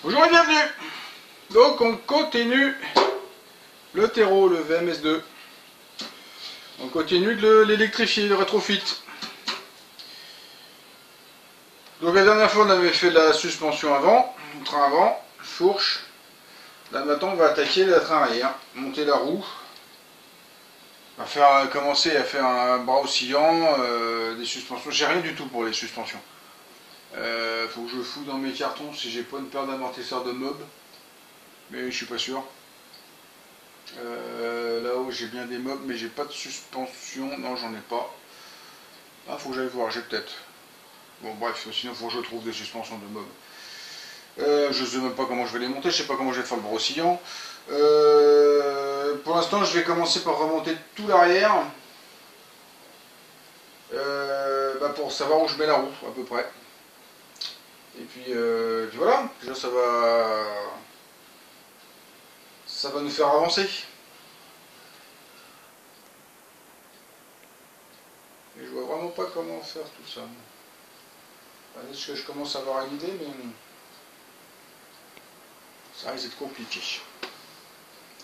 Bonjour et bienvenue. Donc on continue le terreau, le VMS2. On continue de l'électrifier, le rétrofit. Donc la dernière fois on avait fait de la suspension avant, le train avant, fourche. Là maintenant on va attaquer le train arrière, monter la roue. On va commencer à faire un bras oscillant, des suspensions. J'ai rien du tout pour les suspensions. Faut que je fous dans mes cartons si j'ai pas une paire d'amortisseurs de mob, mais je suis pas sûr. Là-haut j'ai bien des mobs, mais j'ai pas de suspension. Non, j'en ai pas. Ah, faut que j'aille voir, j'ai peut-être. Bon, bref, sinon faut que je trouve des suspensions de mob. Je sais même pas comment je vais les monter, je sais pas comment je vais faire le bras oscillant. Pour l'instant, je vais commencer par remonter tout l'arrière. Pour savoir où je mets la roue, à peu près. Et puis voilà, déjà ça va nous faire avancer. Et je vois vraiment pas comment faire tout ça. Est-ce que je commence à avoir une idée, mais ça risque d'être compliqué.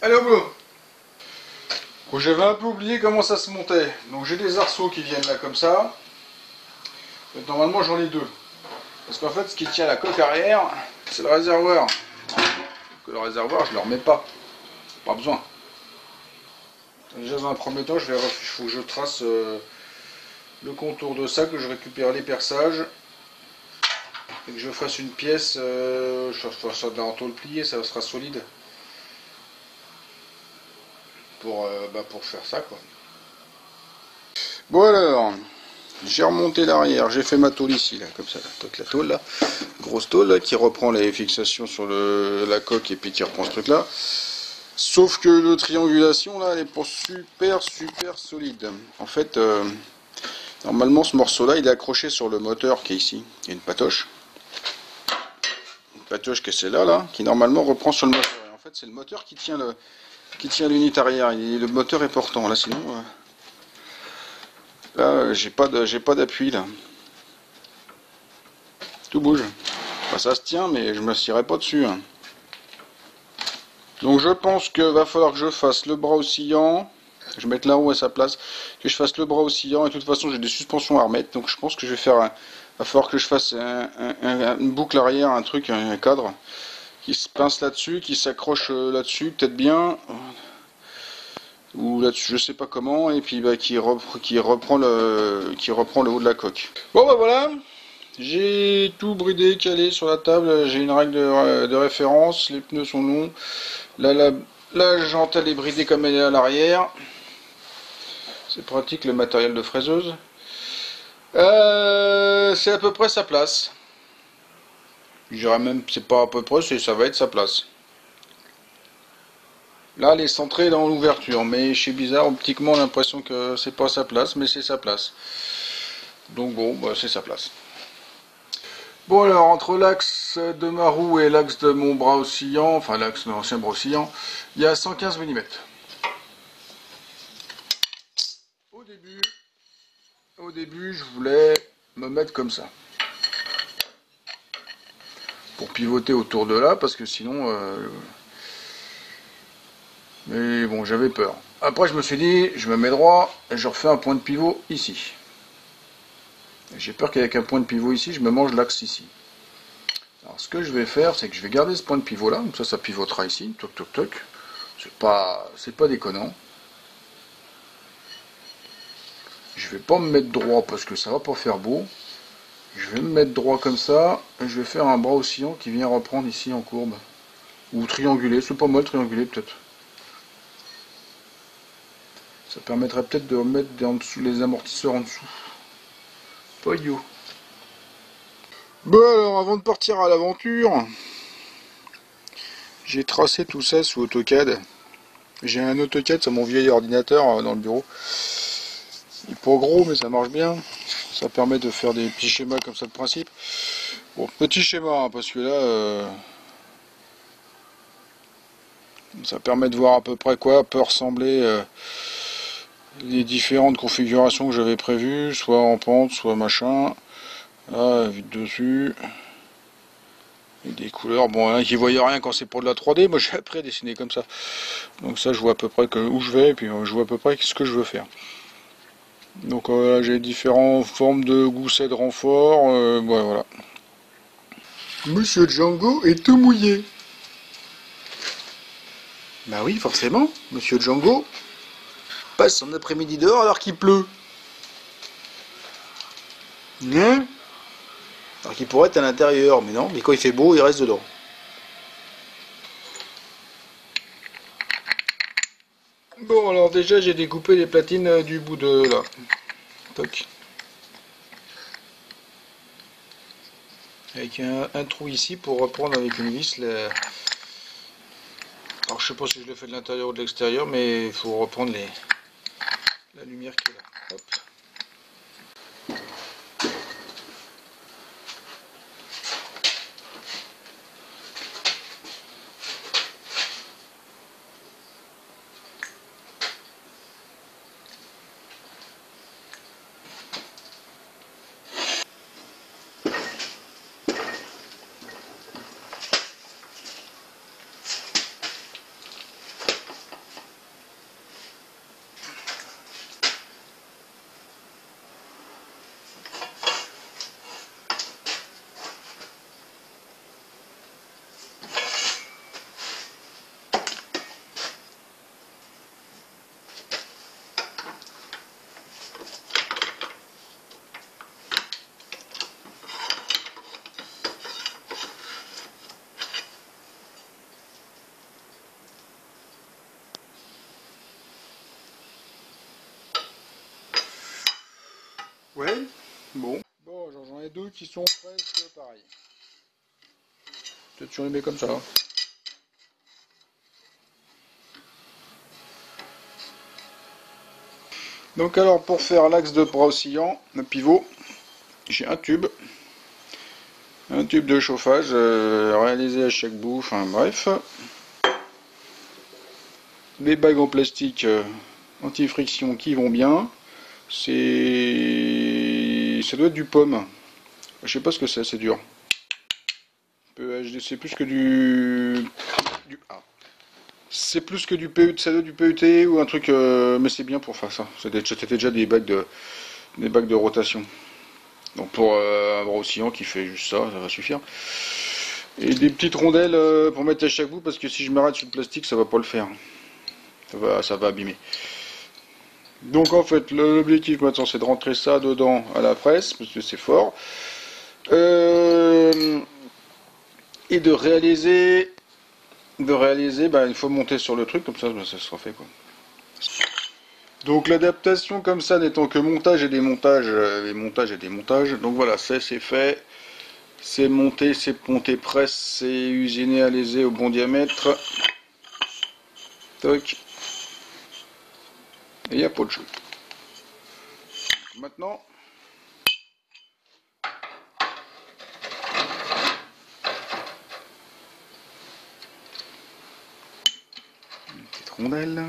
Allez au boulot. Bon, j'avais un peu oublié comment ça se montait. Donc j'ai des arceaux qui viennent là comme ça. Et normalement j'en ai deux. Parce qu'en fait ce qui tient la coque arrière, c'est le réservoir. Que le réservoir je ne le remets pas. Pas besoin. Déjà dans un premier temps, il faut que je trace le contour de ça, que je récupère les perçages. Et que je fasse une pièce, je ferai ça en tôle pliée, ça sera solide. Pour faire ça quoi. Bon alors, j'ai remonté l'arrière, j'ai fait ma tôle ici, là, comme ça, la tôle là, grosse tôle là, qui reprend les fixations sur la coque et puis qui reprend ce truc là. Sauf que le triangulation là, elle est pas super solide. En fait, normalement ce morceau là, il est accroché sur le moteur qui est ici. Il y a une patoche. Une patoche qui est celle-là, là, qui normalement reprend sur le moteur. Et en fait, c'est le moteur qui tient l'unité arrière. Le moteur est portant. Là, sinon, là, j'ai pas d'appui là. Tout bouge. Enfin, ça se tient, mais je me m'assierai pas dessus. Hein. Donc je pense que va falloir que je fasse le bras oscillant. Je vais mettre la roue à sa place. Que je fasse le bras oscillant. Et de toute façon, j'ai des suspensions à remettre. Donc je pense que je vais faire. Va falloir que je fasse une boucle arrière, un truc, un cadre qui se pince là-dessus, qui s'accroche là-dessus, peut-être bien. Ou là-dessus, je sais pas comment. Et puis qui reprend le haut de la coque. Bon bah voilà. J'ai tout bridé, calé sur la table. J'ai une règle de référence. Les pneus sont longs. Là, la jante elle est bridée comme elle est à l'arrière. C'est pratique le matériel de fraiseuse. C'est à peu près sa place. Je dirais même c'est pas à peu près, ça va être sa place. Là elle est centrée dans l'ouverture, mais chez Bizarre optiquement on a l'impression que c'est pas sa place, mais c'est sa place. Donc bon, bah, c'est sa place. Bon alors entre l'axe de ma roue et l'axe de mon bras oscillant, enfin l'axe de l'ancien bras oscillant, il y a 115 mm. Au début je voulais me mettre comme ça. Pour pivoter autour de là, parce que sinon... Mais bon, j'avais peur. Après je me suis dit, je me mets droit et je refais un point de pivot ici. J'ai peur qu'avec un point de pivot ici, je me mange l'axe ici. Alors ce que je vais faire, c'est que je vais garder ce point de pivot là, comme ça pivotera ici, toc toc toc. C'est pas déconnant. Je vais pas me mettre droit parce que ça va pas faire beau. Je vais me mettre droit comme ça, et je vais faire un bras oscillant qui vient reprendre ici en courbe. Ou triangulé, c'est pas mal triangulé peut-être. Ça permettrait peut-être de remettre en dessous les amortisseurs en dessous. Pas idiot. Bon alors avant de partir à l'aventure, j'ai tracé tout ça sous AutoCAD. J'ai un AutoCAD sur mon vieil ordinateur dans le bureau. Il est pas gros mais ça marche bien. Ça permet de faire des petits schémas comme ça de principe. Bon, petit schéma hein, parce que là ça permet de voir à peu près quoi peut ressembler les différentes configurations que j'avais prévues, soit en pente, soit machin. Là, vite dessus. Et des couleurs, bon, hein, j'y voyais rien quand c'est pour de la 3D, moi j'ai appris à dessiner comme ça. Donc ça, je vois à peu près où je vais, et puis je vois à peu près ce que je veux faire. Donc là, j'ai différentes formes de goussets de renfort, ouais, voilà. Monsieur Django est tout mouillé. Bah oui, forcément, Monsieur Django passe son après-midi dehors alors qu'il pleut. Hein? Alors qu'il pourrait être à l'intérieur, mais non, mais quand il fait beau, il reste dedans. Bon, alors déjà, j'ai découpé les platines du bout de là. Toc. Avec un trou ici pour reprendre avec une vis. Alors, je sais pas si je le fais de l'intérieur ou de l'extérieur, mais il faut reprendre la lumière qui est là. Hop. Ouais, bon. Bon, j'en ai deux qui sont presque pareils. Peut-être tu les mets comme ça. Donc alors, pour faire l'axe de bras oscillant, le pivot, j'ai un tube de chauffage réalisé à chaque bout, enfin bref. Des bagues en plastique anti-friction qui vont bien. Ça doit être du pomme. Je sais pas ce que c'est dur. C'est plus que c'est plus que du PUT, ça doit être du PUT ou un truc, mais c'est bien pour faire ça. C'était déjà des bagues de rotation. Donc pour un bras oscillant qui fait juste ça, ça va suffire. Et des petites rondelles pour mettre à chaque bout, parce que si je m'arrête sur le plastique, ça va pas le faire. Ça va abîmer. Donc en fait, l'objectif maintenant, c'est de rentrer ça dedans à la presse, parce que c'est fort. Et de réaliser, bah, il faut monter sur le truc, comme ça sera fait quoi. Donc l'adaptation comme ça n'étant que montage et démontage, donc voilà, c'est fait, c'est monté presse, c'est usiné, alésé au bon diamètre, toc, et il n'y a pas de jeu. Maintenant, une petite rondelle.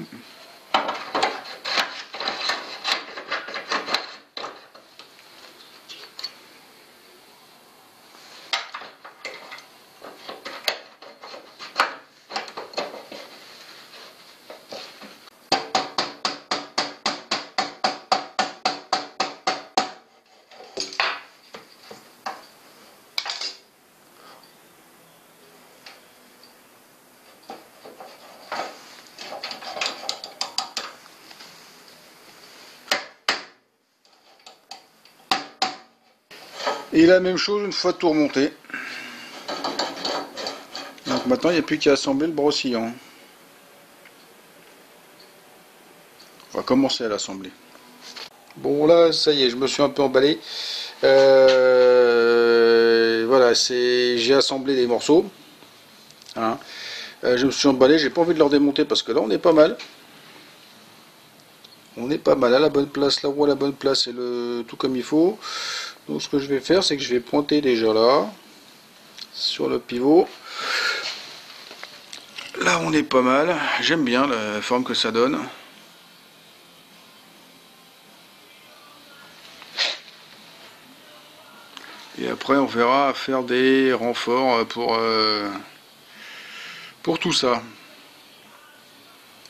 Et la même chose une fois tout remonté. Donc maintenant il n'y a plus qu'à assembler le bras oscillant. On va commencer à l'assembler. Bon là ça y est, je me suis un peu emballé. Voilà, j'ai assemblé les morceaux. Hein. Je me suis emballé, j'ai pas envie de leur démonter parce que là on est pas mal. On est pas mal à la bonne place, la roue à la bonne place et tout comme il faut. Donc ce que je vais faire, c'est que je vais pointer déjà là, sur le pivot. Là on est pas mal, j'aime bien la forme que ça donne. Et après après on verra faire des renforts pour tout ça.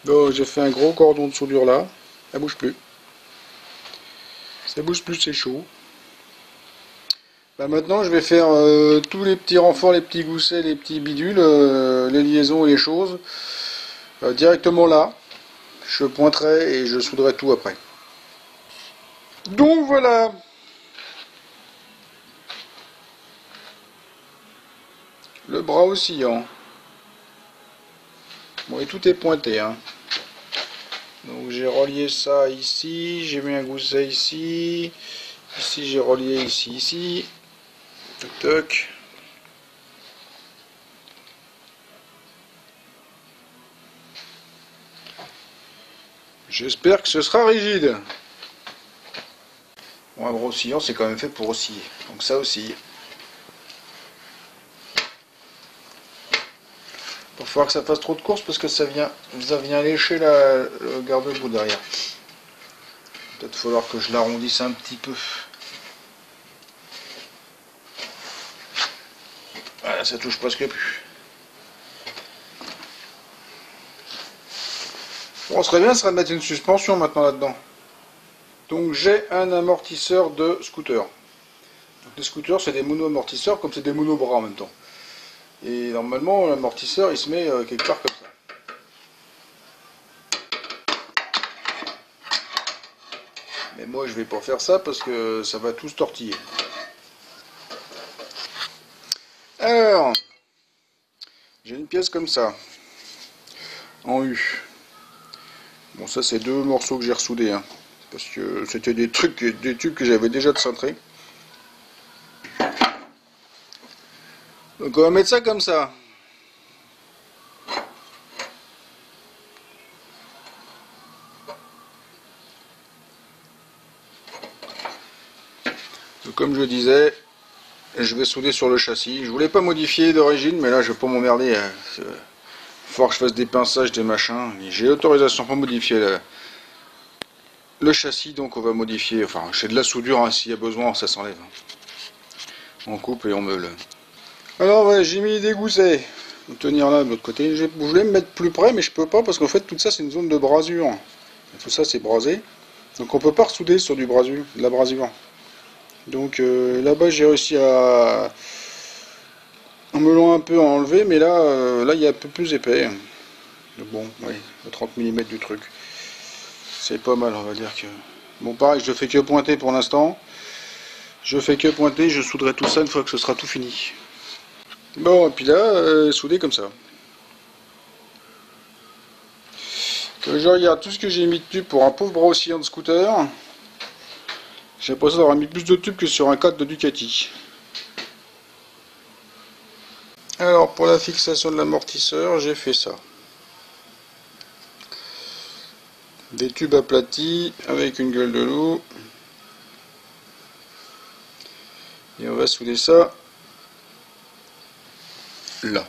Bon, j'ai fait un gros cordon de soudure là, ça bouge plus. Ça bouge plus, c'est chaud. Bah maintenant je vais faire tous les petits renforts, les petits goussets, les petits bidules, les liaisons et les choses directement là. Je pointerai et je souderai tout après. Donc voilà. Le bras oscillant. Bon, et tout est pointé, hein. Donc j'ai relié ça ici, j'ai mis un gousset ici, ici j'ai relié ici. Toc toc. J'espère que ce sera rigide. Bon, un bras oscillant, c'est quand même fait pour osciller. Donc ça oscille. Il va falloir que ça fasse trop de course parce que ça vient lécher le garde-boue derrière. Peut-être falloir que je l'arrondisse un petit peu. Voilà, ça touche presque plus. Bon, on serait bien, ça serait de mettre une suspension maintenant là-dedans. Donc j'ai un amortisseur de scooter. Donc, les scooters, c'est des mono-amortisseurs comme c'est des mono-bras en même temps. Et normalement, l'amortisseur, il se met quelque part comme ça. Mais moi, je vais pas faire ça parce que ça va tout se tortiller. Alors, j'ai une pièce comme ça, en U. Bon, ça, c'est deux morceaux que j'ai ressoudés, hein, parce que c'était des tubes que j'avais déjà de cintré. Donc, on va mettre ça comme ça. Donc, comme je disais, je vais souder sur le châssis. Je voulais pas modifier d'origine, mais là, je vais pas m'emmerder. Il faut que je fasse des pinçages, des machins. J'ai l'autorisation pour modifier le châssis, donc on va modifier. Enfin, j'ai de la soudure, hein, s'il y a besoin, ça s'enlève. On coupe et on meule. Alors, ouais, j'ai mis des goussets. Pour tenir là de l'autre côté. Je voulais me mettre plus près, mais je peux pas parce qu'en fait, tout ça, c'est une zone de brasure. Tout ça, c'est brasé. Donc, on peut pas ressouder sur de la brasure. Donc, là-bas, j'ai réussi à. En meulant un peu à enlever, mais là, là, il y a un peu plus épais. Bon, oui, le 30 mm du truc. C'est pas mal, on va dire que... Bon, pareil, je fais que pointer pour l'instant. Je fais que pointer, je souderai tout ça une fois que ce sera tout fini. Bon, et puis là, souder comme ça. Que je regarde tout ce que j'ai mis de tubes pour un pauvre bras oscillant de scooter. J'ai l'impression d'avoir mis plus de tubes que sur un cadre de Ducati. Alors, pour la fixation de l'amortisseur, j'ai fait ça. Des tubes aplatis avec une gueule de loup. Et on va souder ça là.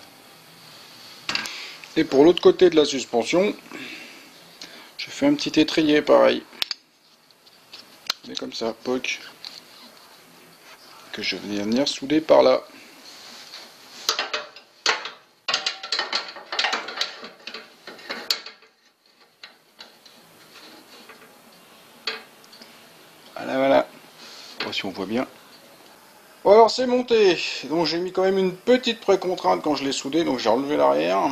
Et pour l'autre côté de la suspension, j'ai fait un petit étrier pareil. Mais comme ça, poc. Que je vais venir souder par là. Voilà, voilà. Bon, si on voit bien. Bon, alors c'est monté. Donc j'ai mis quand même une petite précontrainte quand je l'ai soudé. Donc j'ai relevé l'arrière.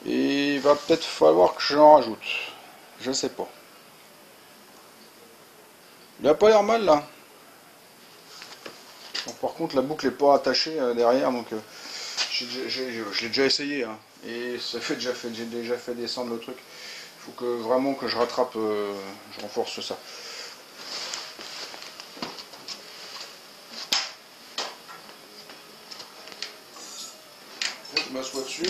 Et il va peut-être falloir que j'en rajoute. Je sais pas. Il a pas l'air mal là. Bon, par contre la boucle est pas attachée derrière. Donc je l'ai déjà essayé. Hein, et ça fait j'ai déjà fait descendre le truc. Il faut que vraiment que je rattrape, je renforce ça. Je m'assois dessus.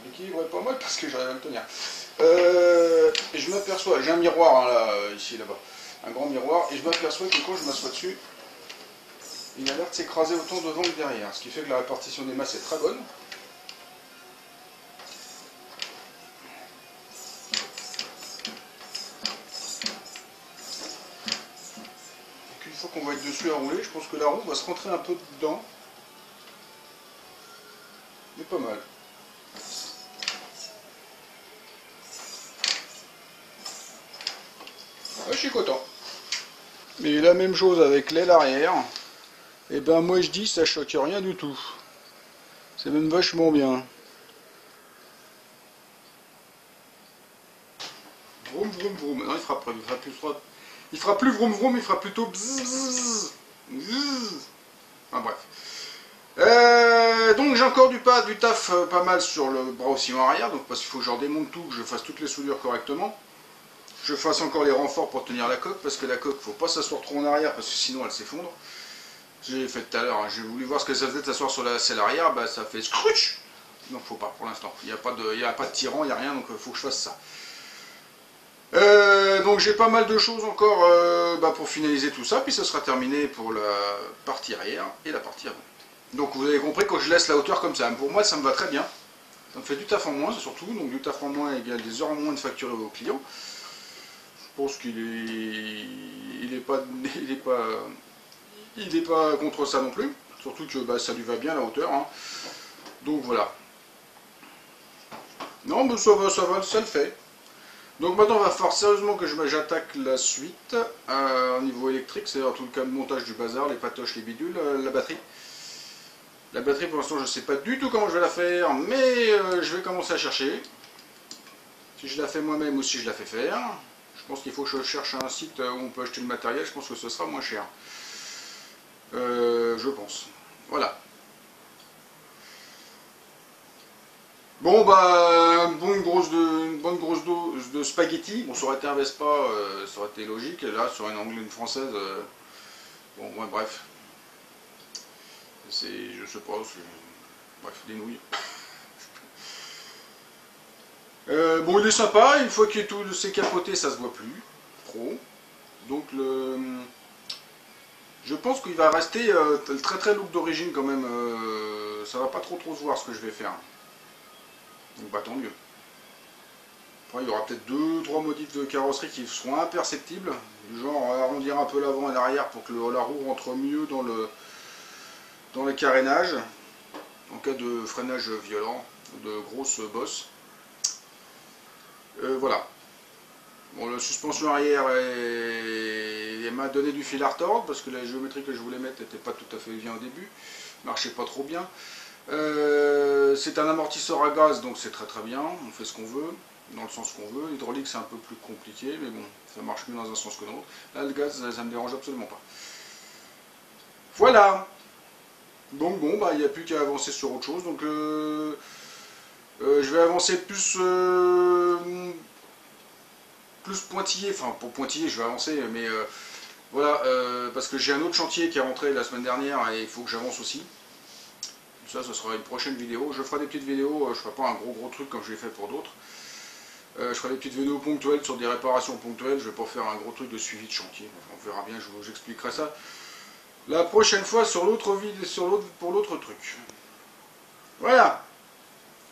L'équilibre est pas mal parce que j'arrive à le tenir. Je m'aperçois, j'ai un miroir hein, là, ici, là-bas. Un grand miroir. Et je m'aperçois que quand je m'assois dessus, il a l'air de s'écraser autant devant que derrière. Ce qui fait que la répartition des masses est très bonne. fois qu'on va être dessus à rouler, je pense que la roue va se rentrer un peu dedans. Mais pas mal. Ouais, je suis content. Mais la même chose avec l'aile arrière. Et ben moi je dis ça choque rien du tout. C'est même vachement bien. Vroom vroom vroom. Non, il fera plus vroom vroom, il fera plutôt bzzz bzzz. Bzzz. Enfin bref. Donc j'ai encore du taf pas mal sur le bras oscillant arrière, donc parce qu'il faut que je redémonte tout, que je fasse toutes les soudures correctement. Je fasse encore les renforts pour tenir la coque, parce que la coque, faut pas s'asseoir trop en arrière, parce que sinon elle s'effondre. J'ai fait tout à l'heure, hein, j'ai voulu voir ce que ça faisait de s'asseoir sur la selle arrière, bah ça fait scrutch. Donc faut pas pour l'instant, il n'y a pas de tirant, il n'y a rien, donc il faut que je fasse ça. Donc j'ai pas mal de choses encore pour finaliser tout ça, puis ce sera terminé pour la partie arrière et la partie avant. Donc vous avez compris que je laisse la hauteur comme ça. Pour moi ça me va très bien. Ça me fait du taf en moins surtout, donc du taf en moins égale des heures en moins de facturer aux clients. Je pense qu'il est pas contre ça non plus. Surtout que ça lui va bien la hauteur. Hein. Donc voilà. Non mais ça le fait. Donc maintenant il va falloir sérieusement que j'attaque la suite au niveau électrique, c'est-à-dire tout le cas de montage du bazar, les patoches, les bidules, la batterie. La batterie pour l'instant je ne sais pas du tout comment je vais la faire, mais je vais commencer à chercher. Si je la fais moi-même ou si je la fais faire. Je pense qu'il faut que je cherche un site où on peut acheter le matériel, je pense que ce sera moins cher. Je pense. Voilà. Bon une bonne grosse dose de spaghetti. Bon, ça aurait été un Vespa, ça aurait été logique. Et là, sur une anglaise, une française, bon, bref. C'est, je sais pas, bref, des nouilles. Bon, il est sympa. Une fois que tout c'est capoté, ça se voit plus trop. Donc je pense qu'il va rester le très look d'origine quand même. Ça va pas trop se voir ce que je vais faire. Donc tant mieux. Après, il y aura peut-être 2-3 modifs de carrosserie qui seront imperceptibles. Du genre arrondir un peu l'avant et l'arrière pour que la roue rentre mieux dans le carénage. En cas de freinage violent, de grosses bosses. Voilà. Bon, la suspension arrière m'a donné du fil à retordre parce que la géométrie que je voulais mettre n'était pas tout à fait bien au début. Marchait pas trop bien. C'est un amortisseur à gaz, donc c'est très bien. On fait ce qu'on veut, dans le sens qu'on veut. L'hydraulique c'est un peu plus compliqué, mais bon, ça marche mieux dans un sens que dans l'autre. Là, le gaz, ça me dérange absolument pas. Voilà. Donc bon, il n'y a plus qu'à avancer sur autre chose. Donc je vais avancer plus pointillé, enfin pour pointillé je vais avancer, mais voilà, parce que j'ai un autre chantier qui est rentré la semaine dernière et il faut que j'avance aussi. Ça, ce sera une prochaine vidéo. Je ferai des petites vidéos, je ferai pas un gros truc comme je l'ai fait pour d'autres. Je ferai des petites vidéos ponctuelles sur des réparations ponctuelles, je vais pas faire un gros truc de suivi de chantier, enfin, on verra bien, je vous expliquerai ça la prochaine fois sur l'autre vidéo, pour l'autre truc. Voilà.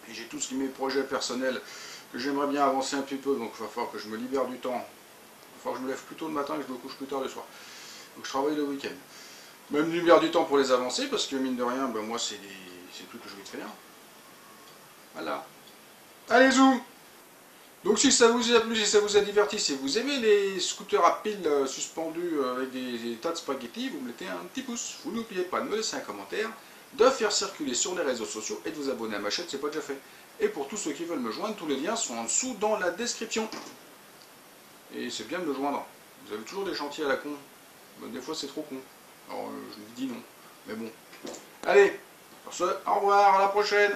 Et j'ai tous mes projets personnels que j'aimerais bien avancer un petit peu, donc il va falloir que je me libère du temps. Il va falloir que je me lève plus tôt le matin et que je me couche plus tard le soir. Donc je travaille le week-end. Même libère du temps pour les avancer, parce que mine de rien, moi c'est des trucs que je vais faire. Voilà. Allez zou. Donc si ça vous a plu, si ça vous a diverti, si vous aimez les scooters à piles suspendus avec des tas de spaghettis, vous me mettez un petit pouce. Vous n'oubliez pas de me laisser un commentaire, de faire circuler sur les réseaux sociaux et de vous abonner à ma chaîne, c'est pas déjà fait. Et pour tous ceux qui veulent me joindre, tous les liens sont en dessous dans la description. Et c'est bien de me joindre. Vous avez toujours des chantiers à la con. Des fois c'est trop con. Alors je vous dis non. Mais bon. Allez, pour ce, au revoir, à la prochaine.